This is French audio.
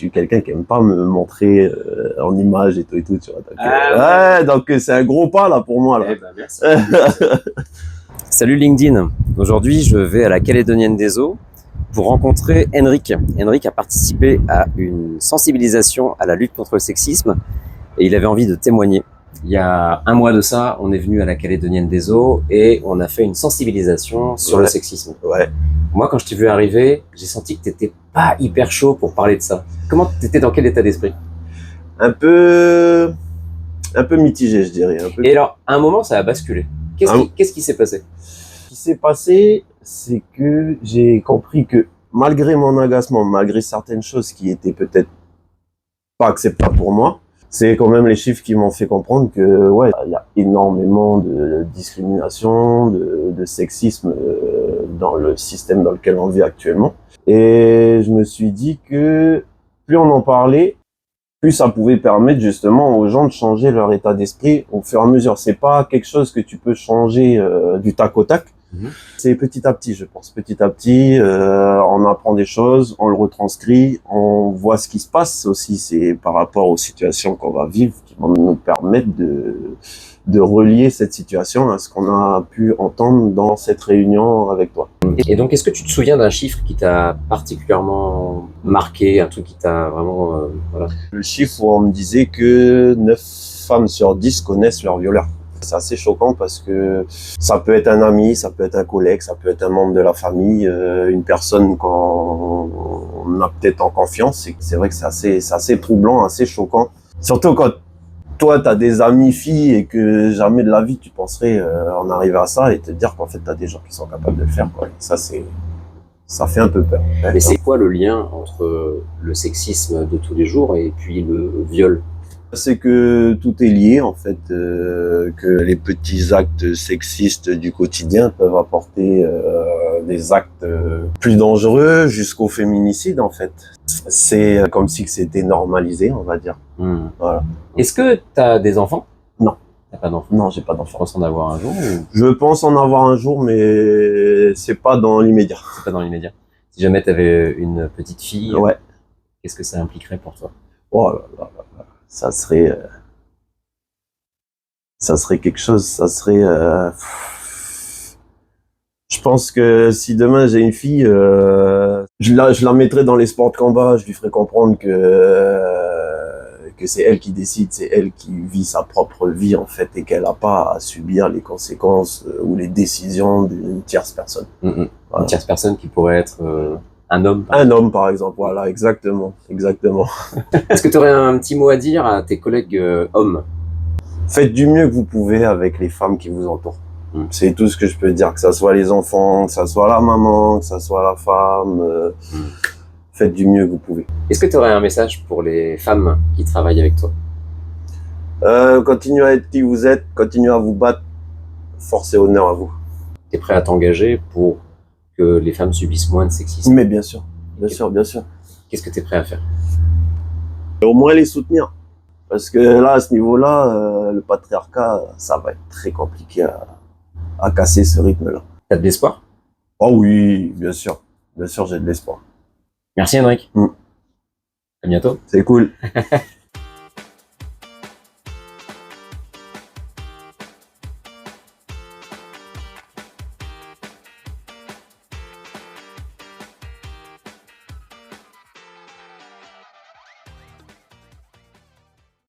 Je suis quelqu'un qui aime pas me montrer en image et tout, tu vois. Donc c'est un gros pas là pour moi là. Eh ben, merci. Salut LinkedIn. Aujourd'hui, je vais à la Calédonienne des Eaux pour rencontrer Henrik. Henrik a participé à une sensibilisation à la lutte contre le sexisme et il avait envie de témoigner. Il y a un mois de ça, on est venu à la Calédonienne des Eaux et on a fait une sensibilisation sur le sexisme. Ouais. Moi, quand je t'ai vu arriver, j'ai senti que t'étais pas hyper chaud pour parler de ça. Comment t'étais, dans quel état d'esprit? Un peu mitigé, je dirais. Et alors, à un moment, ça a basculé. Qu'est-ce qui s'est passé? Ce qui s'est passé, c'est que j'ai compris que malgré mon agacement, malgré certaines choses qui étaient peut-être pas acceptables pour moi, c'est quand même les chiffres qui m'ont fait comprendre que ouais, il y a énormément de discrimination, de sexisme dans le système dans lequel on vit actuellement. Et je me suis dit que plus on en parlait, plus ça pouvait permettre justement aux gens de changer leur état d'esprit au fur et à mesure. C'est pas quelque chose que tu peux changer du tac au tac. C'est petit à petit, je pense. Petit à petit, on apprend des choses, on le retranscrit, on voit ce qui se passe aussi. C'est par rapport aux situations qu'on va vivre qui vont nous permettre de relier cette situation à ce qu'on a pu entendre dans cette réunion avec toi. Et donc, est-ce que tu te souviens d'un chiffre qui t'a particulièrement marqué, un truc qui t'a vraiment... voilà. Le chiffre où on me disait que 9 femmes sur 10 connaissent leur violeur. C'est assez choquant parce que ça peut être un ami, ça peut être un collègue, ça peut être un membre de la famille, une personne qu'on a peut-être en confiance. C'est vrai que c'est assez troublant, assez choquant. Surtout quand toi, t'as des amis filles et que jamais de la vie tu penserais en arriver à ça et te dire qu'en fait t'as des gens qui sont capables de le faire, quoi. Ça fait un peu peur. Mais c'est quoi le lien entre le sexisme de tous les jours et puis le viol? C'est que tout est lié, en fait, que les petits actes sexistes du quotidien peuvent apporter des actes plus dangereux jusqu'au féminicide, en fait. C'est comme si c'était normalisé, on va dire. Voilà. Est-ce que t'as des enfants? Non. T'as pas d'enfants? Non, j'ai pas d'enfants. Tu penses en avoir un jour ou... Je pense en avoir un jour, mais c'est pas dans l'immédiat. C'est pas dans l'immédiat. Si jamais t'avais une petite fille, ouais. Qu'est-ce que ça impliquerait pour toi? Oh là là là là. Ça serait quelque chose, je pense que si demain j'ai une fille, je la mettrais dans les sports de combat, je lui ferais comprendre que c'est elle qui décide, c'est elle qui vit sa propre vie en fait et qu'elle n'a pas à subir les conséquences ou les décisions d'une tierce personne. Voilà. Une tierce personne qui pourrait être un homme. Un homme par exemple, voilà, exactement. Est-ce que tu aurais un petit mot à dire à tes collègues hommes? Faites du mieux que vous pouvez avec les femmes qui vous entourent. C'est tout ce que je peux dire, que ça soit les enfants, que ça soit la maman, que ça soit la femme. Faites du mieux que vous pouvez. Est-ce que tu aurais un message pour les femmes qui travaillent avec toi? Continuez à être qui vous êtes, continuez à vous battre, force et honneur à vous. Tu es prêt à t'engager pour que les femmes subissent moins de sexisme? Mais bien sûr. Qu'est-ce que tu es prêt à faire? Au moins les soutenir. Parce que là, à ce niveau-là, le patriarcat, ça va être très compliqué à casser ce rythme-là. T'as de l'espoir? Oh oui, bien sûr. Bien sûr, j'ai de l'espoir. Merci Henrik. À bientôt. C'est cool.